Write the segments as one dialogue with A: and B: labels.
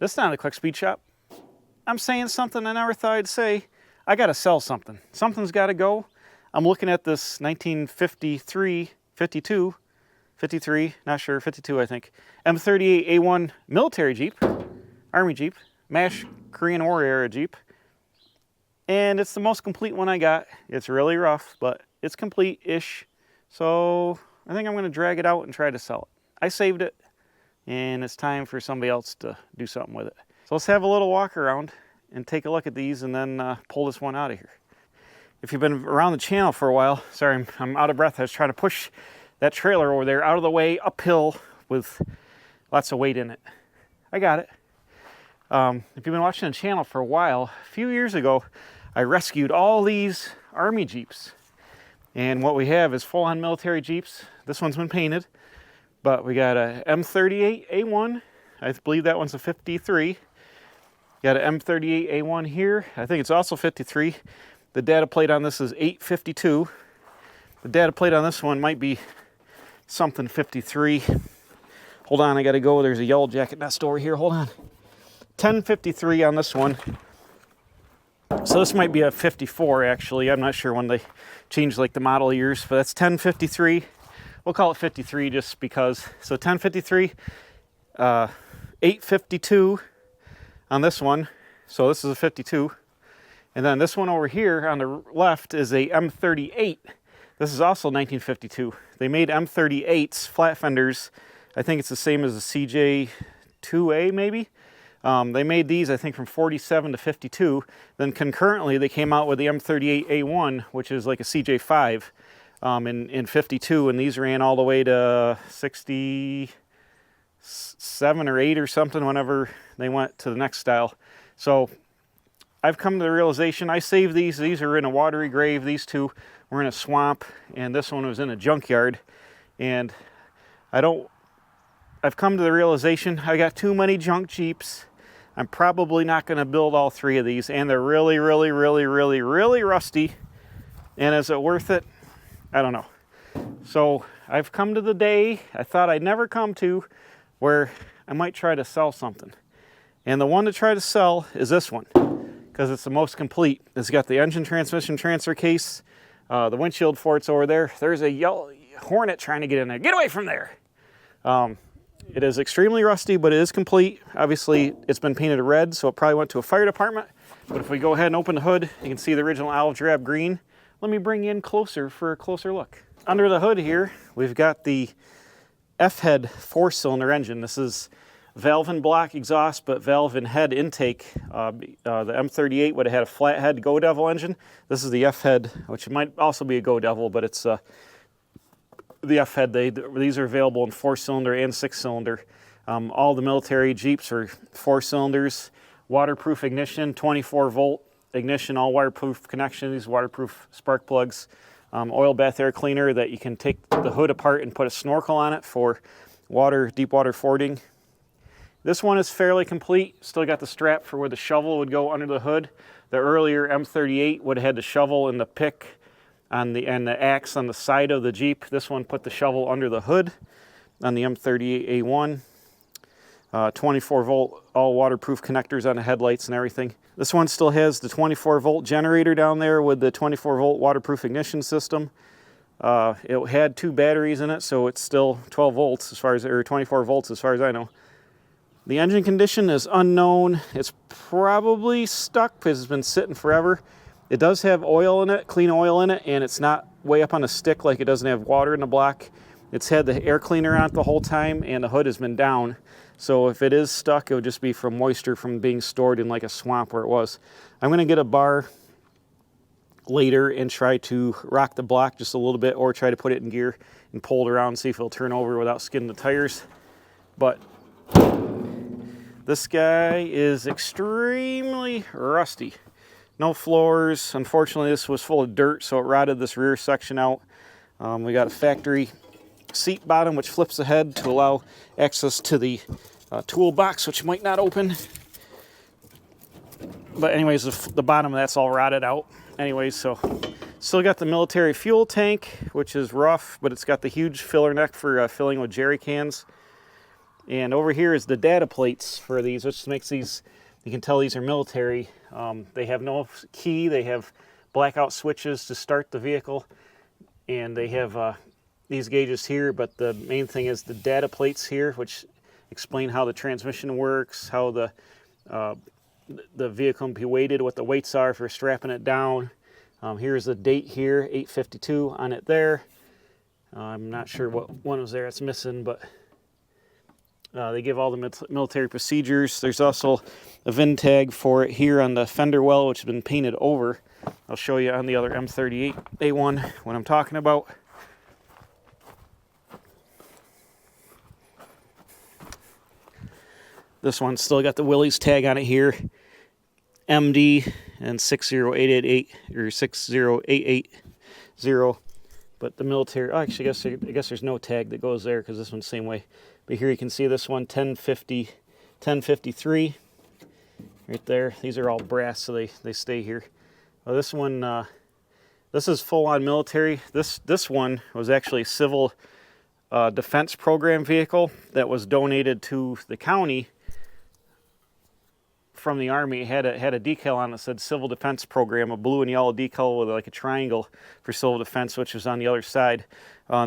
A: This is not a quick speed shop. I'm saying something I never thought I'd say. I gotta sell something. Something's gotta go. I'm looking at this 1953, 52, 53, not sure, 52 I think, M38A1 military Jeep, Army Jeep, MASH Korean War era Jeep. And it's the most complete one I got. It's really rough, but it's complete-ish. So I think I'm gonna drag it out and try to sell it. I saved it, and it's time for somebody else to do something with it. So let's have a little walk around and take a look at these and then pull this one out of here. If you've been around the channel for a while, sorry, I'm out of breath. I was trying to push that trailer over there out of the way, uphill with lots of weight in it. I got it. If you've been watching the channel for a while, a few years ago, I rescued all these Army Jeeps. And what we have is full-on military Jeeps. This one's been painted. But we got a M38A1. I believe that one's a 53. Got an M38A1 here. I think it's also 53. The data plate on this is 852. The data plate on this one might be something 53. Hold on, I gotta go. There's a yellow jacket nest over here. Hold on. 1053 on this one. So this might be a 54 actually. I'm not sure when they changed like the model years, but that's 1053. We'll call it 53 just because. So 1053, 852 on this one. So this is a 52. And then this one over here on the left is a M38. This is also 1952. They made M38s, flat fenders. I think it's the same as the CJ2A maybe. They made these, I think, from 47 to 52. Then concurrently, they came out with the M38A1, which is like a CJ5 in 52, and these ran all the way to 67 or 8 or something whenever they went to the next style. So I've come to the realization, I saved these. These are in a watery grave. These two were in a swamp, and this one was in a junkyard. And I've come to the realization I got too many junk Jeeps. I'm probably not going to build all three of these, and they're really, really, really, really, really rusty. And is it worth it? I don't know. So I've come to the day I thought I'd never come to where I might try to sell something. And the one to try to sell is this one, because it's the most complete. It's got the engine transmission transfer case, the windshield for it's over there. There's a yellow Hornet trying to get in there. Get away from there! It is extremely rusty, but it is complete. Obviously, it's been painted red, so it probably went to a fire department. But if we go ahead and open the hood, you can see the original olive drab green. Let me bring you in closer for a closer look. Under the hood here, we've got the F-head 4-cylinder engine. This is valve and block exhaust, but valve and head intake. The M38 would have had a flathead Go Devil engine. This is the F-head, which might also be a Go Devil, but it's the F-head. These are available in 4-cylinder and 6-cylinder. All the military Jeeps are 4 cylinders, waterproof ignition, 24-volt ignition, all waterproof connection. These waterproof spark plugs, oil bath air cleaner that you can take the hood apart and put a snorkel on it for deep water fording. This one is fairly complete. Still got the strap for where the shovel would go under the hood. The earlier M38 would have had the shovel and the pick and the axe on the side of the Jeep. This one put the shovel under the hood on the M38A1. 24-volt, all waterproof connectors on the headlights and everything. This one still has the 24-volt generator down there with the 24-volt waterproof ignition system. It had 2 batteries in it, so it's still 12 volts as far as, or 24 volts as far as I know. The engine condition is unknown. It's probably stuck because it's been sitting forever. It does have oil in it, clean oil in it, and it's not way up on a stick like it doesn't have water in the block. It's had the air cleaner on it the whole time, and the hood has been down. So if it is stuck, it would just be from moisture from being stored in like a swamp where it was. I'm going to get a bar later and try to rock the block just a little bit, or try to put it in gear and pull it around and see if it'll turn over without skidding the tires. But this guy is extremely rusty. No floors. Unfortunately, this was full of dirt, so it rotted this rear section out. We got a factory seat bottom which flips ahead to allow access to the toolbox, which might not open. But anyways, the bottom of that's all rotted out. Anyways, so still got the military fuel tank, which is rough, but it's got the huge filler neck for filling with jerry cans. And over here is the data plates for these, which makes these, you can tell these are military. They have no key, they have blackout switches to start the vehicle, and they have these gauges here, but the main thing is the data plates here, which explain how the transmission works, how the vehicle can be weighted, what the weights are for strapping it down. Here's the date here, 8/52 on it there. I'm not sure what one was there, it's missing, but they give all the military procedures. There's also a VIN tag for it here on the fender well, which has been painted over. I'll show you on the other M38A1 what I'm talking about. This one's still got the Willys tag on it here, MD and 60888 or 60880. But the military, oh, actually, I guess there's no tag that goes there because this one's the same way. But here you can see this one, 1053, right there. These are all brass, so they stay here. Well, this one, this is full-on military. This one was actually a civil defense program vehicle that was donated to the county from the Army. It had a decal on it that said Civil Defense Program, a blue and yellow decal with like a triangle for civil defense, which was on the other side.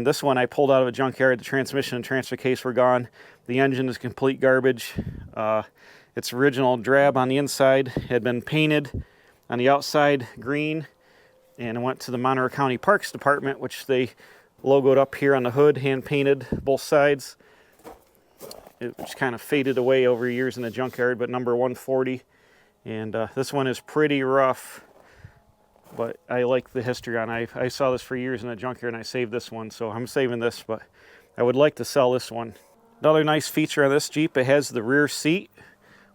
A: This one I pulled out of a junkyard. The transmission and transfer case were gone. The engine is complete garbage. Its original drab on the inside had been painted on the outside green, and it went to the Monroe County Parks Department, which they logoed up here on the hood, hand painted both sides. It just kind of faded away over years in the junkyard, but number 140. And this one is pretty rough, but I like the history on it. I saw this for years in the junkyard, and I saved this one, so I'm saving this, but I would like to sell this one. Another nice feature on this Jeep, it has the rear seat,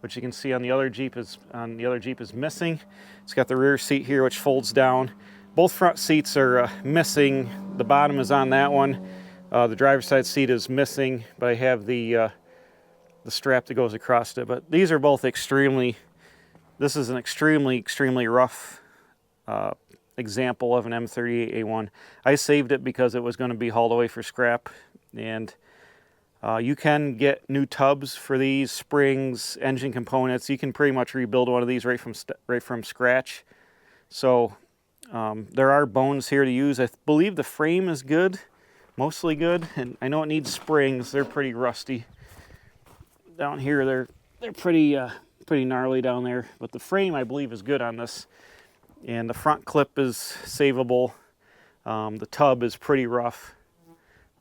A: which you can see on the other Jeep is missing. It's got the rear seat here, which folds down. Both front seats are missing. The bottom is on that one. The driver's side seat is missing, but I have the strap that goes across it. But these are both extremely, this is an extremely rough example of an M38A1. I saved it because it was going to be hauled away for scrap, and you can get new tubs for these, springs, engine components. You can pretty much rebuild one of these right from scratch. So there are bones here to use. I believe the frame is good, mostly good, and I know it needs springs. They're pretty rusty. Down here, they're pretty gnarly down there, but the frame I believe is good on this, and the front clip is savable. The tub is pretty rough,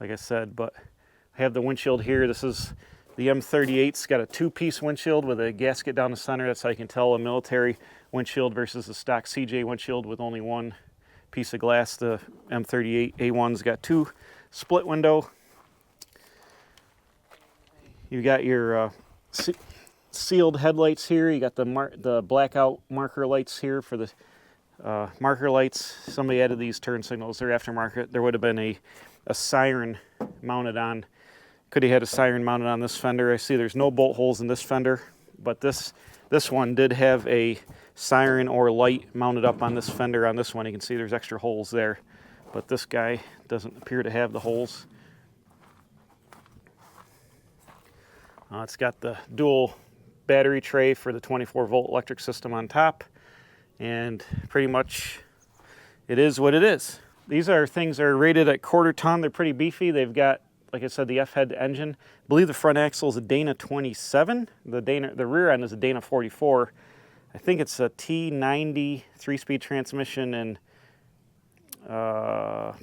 A: like I said, but I have the windshield here. This is the M38's got a two-piece windshield with a gasket down the center. That's how you can tell a military windshield versus a stock CJ windshield with only one piece of glass. The M38A1's got two split window. You got your sealed headlights here. You got the blackout marker lights here for the marker lights. Somebody added these turn signals. They're aftermarket. There would have been a siren mounted on. Could have had a siren mounted on this fender. I see there's no bolt holes in this fender, but this one did have a siren or light mounted up on this fender. On this one, you can see there's extra holes there, but this guy doesn't appear to have the holes. It's got the dual battery tray for the 24-volt electric system on top, and pretty much it is what it is. These are things that are rated at quarter ton. They're pretty beefy. They've got, like I said, the F-head engine. I believe the front axle is a Dana 27. The rear end is a Dana 44. I think it's a T90 3-speed transmission and a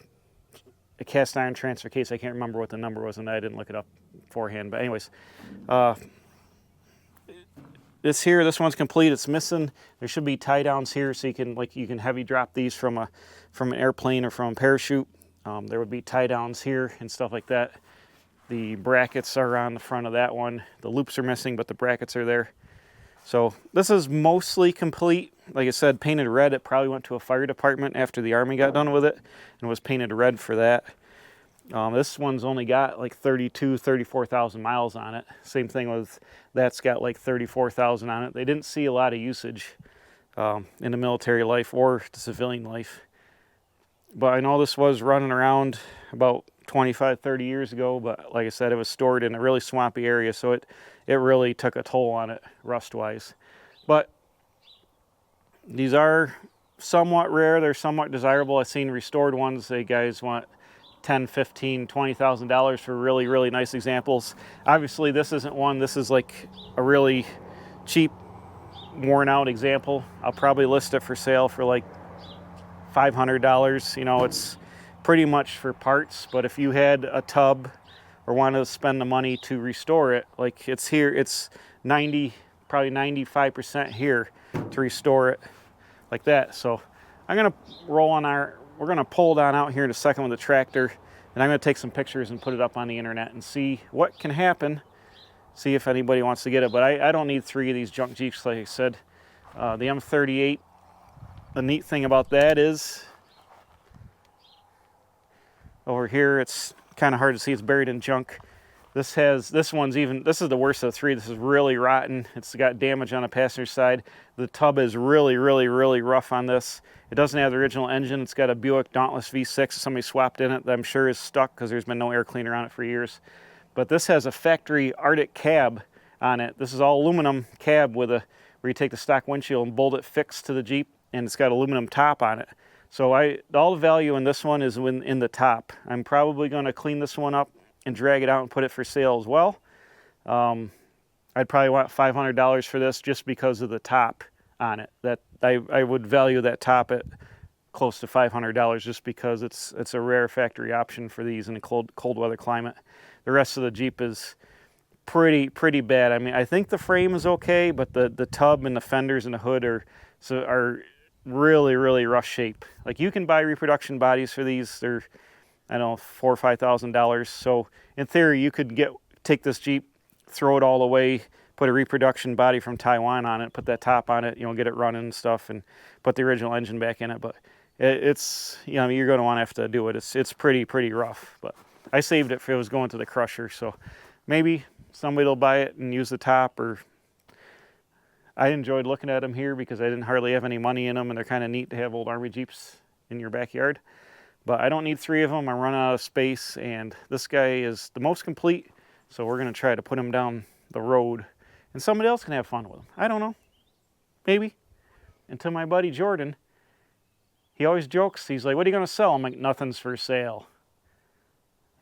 A: cast iron transfer case. I can't remember what the number was, and I didn't look it up beforehand. But anyways, this one's complete. It's missing. There should be tie downs here, so you can heavy drop these from an airplane or from a parachute. There would be tie downs here and stuff like that. The brackets are on the front of that one. The loops are missing, but the brackets are there. So this is mostly complete. Like I said, painted red. It probably went to a fire department after the Army got done with it and was painted red for that. This one's only got like 34,000 miles on it. Same thing with that's got like 34,000 on it. They didn't see a lot of usage in the military life or the civilian life. But I know this was running around about 25, 30 years ago, but like I said, it was stored in a really swampy area, so it really took a toll on it rust-wise. But these are somewhat rare. They're somewhat desirable. I've seen restored ones. They guys want $10, $15, $20,000 for really, really nice examples. Obviously, this isn't one. This is like a really cheap, worn out example. I'll probably list it for sale for like $500. You know, it's pretty much for parts, but if you had a tub or wanted to spend the money to restore it, like it's here, it's 90, probably 95% here to restore it like that. So I'm gonna roll on we're gonna pull down out here in a second with the tractor, and I'm gonna take some pictures and put it up on the internet and see what can happen, see if anybody wants to get it. But I don't need 3 of these junk Jeeps, like I said. The M38, the neat thing about that is over here, it's kind of hard to see, it's buried in junk. This is the worst of the 3. This is really rotten. It's got damage on the passenger side. The tub is really, really, really rough on this. It doesn't have the original engine. It's got a Buick Dauntless V6 somebody swapped in it that I'm sure is stuck because there's been no air cleaner on it for years. But this has a factory Arctic cab on it. This is all aluminum cab with where you take the stock windshield and bolt it fixed to the Jeep, and it's got aluminum top on it. So all the value in this one is in the top. I'm probably going to clean this one up and drag it out and put it for sale as well. I'd probably want $500 for this just because of the top on it. That I would value that top at close to $500 just because it's a rare factory option for these in a cold weather climate. The rest of the Jeep is pretty bad. I mean, I think the frame is okay, but the tub and the fenders and the hood are really, really rough shape. Like, you can buy reproduction bodies for these. They're, I don't know, $4,000 or $5,000. So in theory, you could take this Jeep, throw it all away, put a reproduction body from Taiwan on it, put that top on it, you know, get it running and stuff, and put the original engine back in it. But it's, you know, you're going to want to have to do it. It's pretty rough. But I saved it for it was going to the crusher. So maybe somebody will buy it and use the top. Or I enjoyed looking at them here because I didn't hardly have any money in them, and they're kind of neat to have old Army Jeeps in your backyard. But I don't need 3 of them. I'm running out of space, and this guy is the most complete, so we're going to try to put him down the road, and somebody else can have fun with him. I don't know. Maybe. And to my buddy Jordan, he always jokes. He's like, "What are you going to sell?" I'm like, "Nothing's for sale."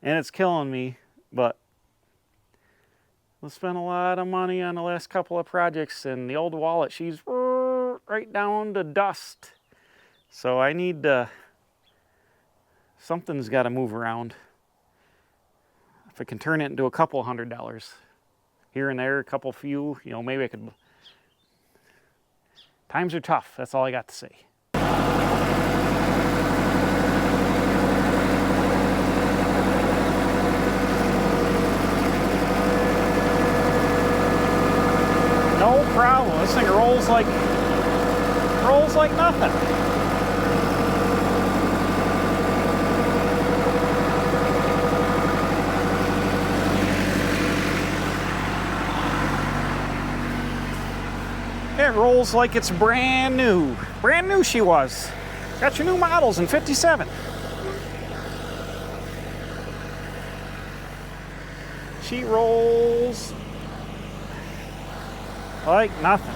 A: And it's killing me, but we spent a lot of money on the last couple of projects, and the old wallet, she's right down to dust. So I need something's got to move around. If I can turn it into a couple $100 here and there, a couple few, you know, maybe I could. Times are tough. That's all I got to say. No problem. This thing rolls like nothing. It rolls like it's brand new. Brand new she was. Got your new models in 57. She rolls like nothing.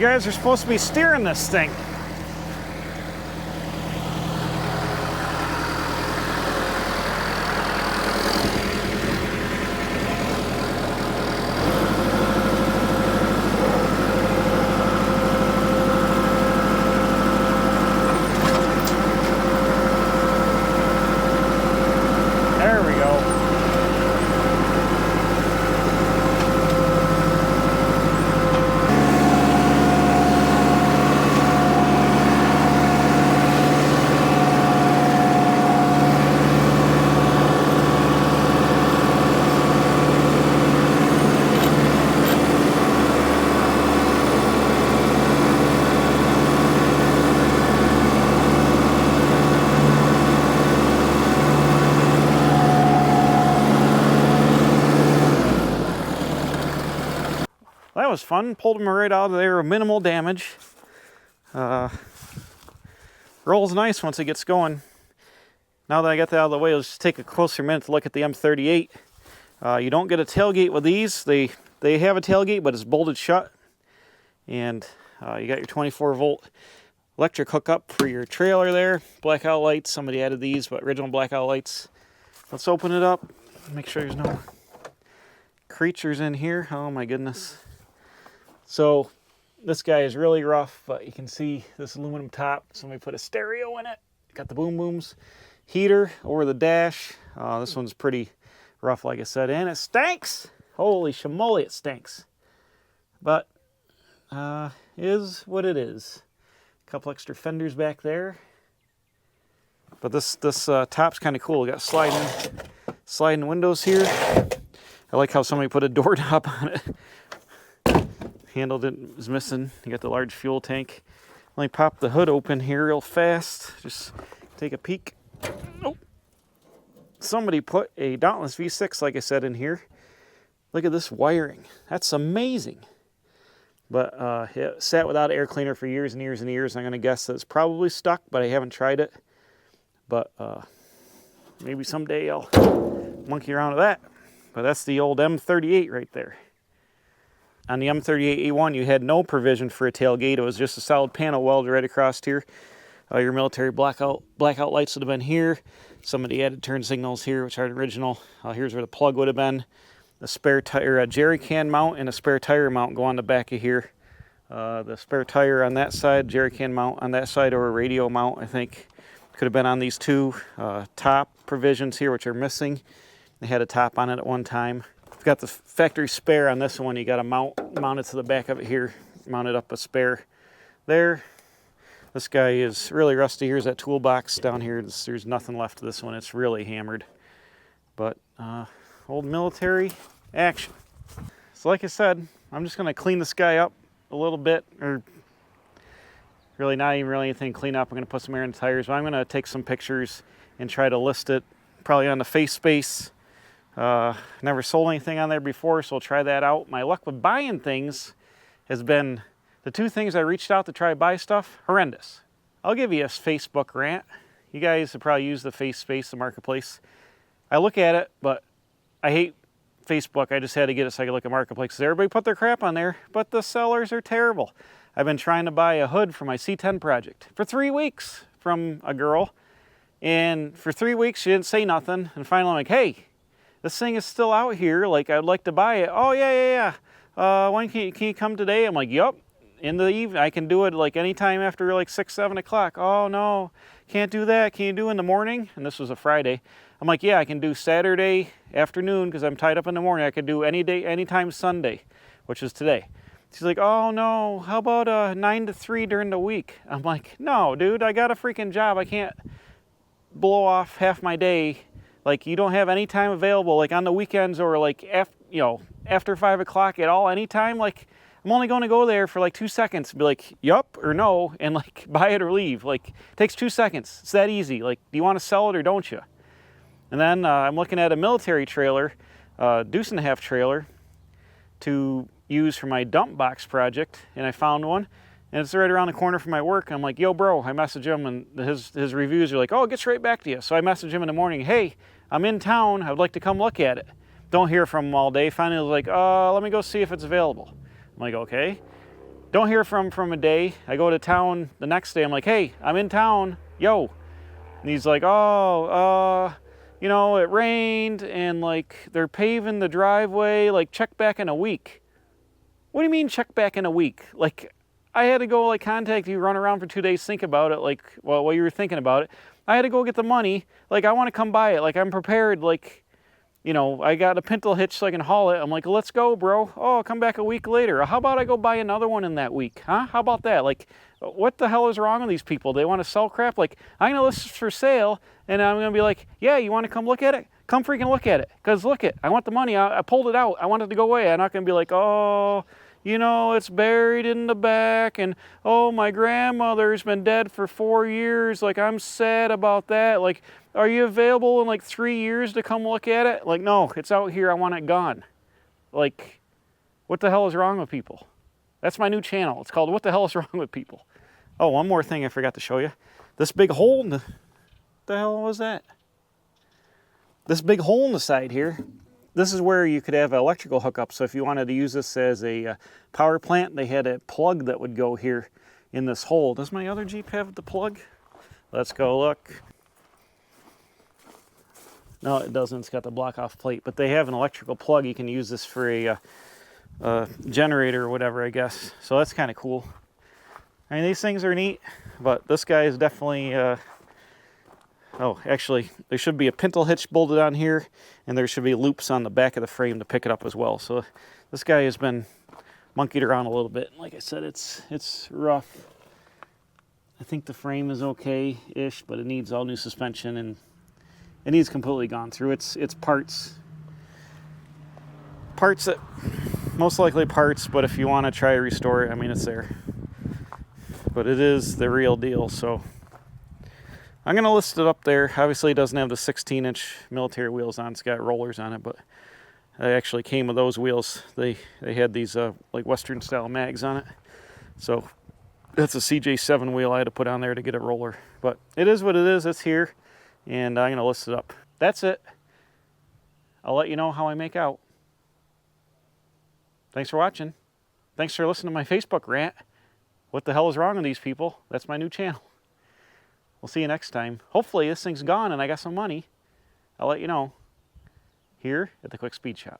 A: You guys are supposed to be steering this thing. There we go. That was fun. Pulled them right out of there with minimal damage. Rolls nice once it gets going. Now that I got that out of the way, let's just take a closer minute to look at the M38. You don't get a tailgate with these. They have a tailgate, but it's bolted shut. And you got your 24-volt electric hookup for your trailer there. Blackout lights. Somebody added these, but original blackout lights. Let's open it up. Make sure there's no creatures in here. Oh my goodness. So this guy is really rough, but you can see this aluminum top. Somebody put a stereo in it. Got the boom booms. Heater over the dash. This one's pretty rough, like I said, and it stinks. Holy shamoly, it stinks. But is what it is. A couple extra fenders back there. But this top's kind of cool. We got sliding windows here. I like how somebody put a doorknob on it. Handle is missing. You got the large fuel tank. Let me pop the hood open here real fast. Just take a peek. Oh. Somebody put a Dauntless V6, like I said, in here. Look at this wiring. That's amazing. But it sat without air cleaner for years and years and years. I'm going to guess that it's probably stuck, but I haven't tried it. But maybe someday I'll monkey around with that. But that's the old M38 right there. On the M38A1, you had no provision for a tailgate. It was just a solid panel welded right across here. Your military blackout lights would have been here. Somebody added turn signals here, which aren't original. Here's where the plug would have been. The spare tire, a jerry can mount and a spare tire mount go on the back of here. The spare tire on that side, jerry can mount on that side, or a radio mount, I think, could have been on these two top provisions here, which are missing. They had a top on it at one time. We've got the factory spare on this one. You got to mount it to the back of it here. Mounted up a spare there. This guy is really rusty. Here's that toolbox down here. There's nothing left of this one. It's really hammered. But old military action. So like I said, I'm just going to clean this guy up a little bit, or really not even really anything to clean up. I'm going to put some air in the tires, but I'm going to take some pictures and try to list it probably on the face space. Never sold anything on there before, so I'll try that out. My luck with buying things has been the two things I reached out to try to buy stuff, horrendous. I'll give you a Facebook rant. You guys have probably used the face space, the marketplace. I look at it, but I hate Facebook. I just had to get it so I could look at marketplace, because everybody put their crap on there, but the sellers are terrible. I've been trying to buy a hood for my C10 project for 3 weeks from a girl, and for 3 weeks she didn't say nothing, and finally I'm like, hey, this thing is still out here, like I'd like to buy it. Oh yeah. When can you come today? I'm like, yup, in the evening. I can do it like anytime after like 6, 7 o'clock. Oh no, can't do that. Can you do in the morning? And this was a Friday. I'm like, yeah, I can do Saturday afternoon because I'm tied up in the morning. I can do any day, anytime Sunday, which is today. She's like, oh no, how about 9 to 3 during the week? I'm like, no, dude, I got a freaking job. I can't blow off half my day. Like, you don't have any time available, like on the weekends or like after 5 o'clock at all, anytime. Like, I'm only going to go there for like 2 seconds and be like, yup or no, and like buy it or leave. Like, it takes 2 seconds. It's that easy. Like, do you want to sell it or don't you? And then I'm looking at a military trailer, deuce and a half trailer, to use for my dump box project, and I found one, and it's right around the corner from my work. I'm like, yo bro, I message him, and his reviews are like, oh, it gets right back to you. So I message him in the morning, hey, I'm in town, I would like to come look at it. Don't hear from him all day. Finally I was like, let me go see if it's available. I'm like, okay. Don't hear from a day. I go to town the next day. I'm like, hey, I'm in town. Yo. And he's like, oh, you know, it rained and like they're paving the driveway. Like, check back in a week. What do you mean check back in a week? Like, I had to go like contact you, run around for 2 days, think about it. Like, well, while you were thinking about it, I had to go get the money. Like, I want to come buy it. Like, I'm prepared. Like, you know, I got a pintle hitch so I can haul it. I'm like, let's go, bro. Oh, I'll come back a week later. How about I go buy another one in that week? Huh? How about that? Like, what the hell is wrong with these people? They want to sell crap? Like, I'm going to list it for sale, and I'm going to be like, yeah, you want to come look at it? Come freaking look at it. Because look it, I want the money. I pulled it out. I want it to go away. I'm not going to be like, oh, you know, it's buried in the back, and oh, my grandmother's been dead for 4 years. Like, I'm sad about that. Like, are you available in like 3 years to come look at it? Like, no, it's out here. I want it gone. Like, what the hell is wrong with people? That's my new channel. It's called What the Hell is Wrong with People? Oh, one more thing I forgot to show you. This big hole in the... What the hell was that? This big hole in the side here. This is where you could have an electrical hookup. So if you wanted to use this as a power plant, they had a plug that would go here in this hole. Does my other Jeep have the plug? Let's go look. No, it doesn't. It's got the block off plate. But they have an electrical plug. You can use this for a generator or whatever, I guess. So that's kind of cool. I mean, these things are neat. But this guy is definitely... Oh, actually, there should be a pintle hitch bolted on here, and there should be loops on the back of the frame to pick it up as well. So this guy has been monkeyed around a little bit. Like I said, it's rough. I think the frame is okay-ish, but it needs all new suspension, and it needs completely gone through. It's parts that, most likely parts, but if you want to try to restore it, I mean, it's there. But it is the real deal, so... I'm going to list it up there. Obviously, it doesn't have the 16-inch military wheels on. It's got rollers on it, but it actually came with those wheels. They had these like Western-style mags on it. So that's a CJ7 wheel I had to put on there to get a roller. But it is what it is. It's here, and I'm going to list it up. That's it. I'll let you know how I make out. Thanks for watching. Thanks for listening to my Facebook rant. What the hell is wrong with these people? That's my new channel. We'll see you next time. Hopefully this thing's gone and I got some money. I'll let you know here at the Quick Speed Shop.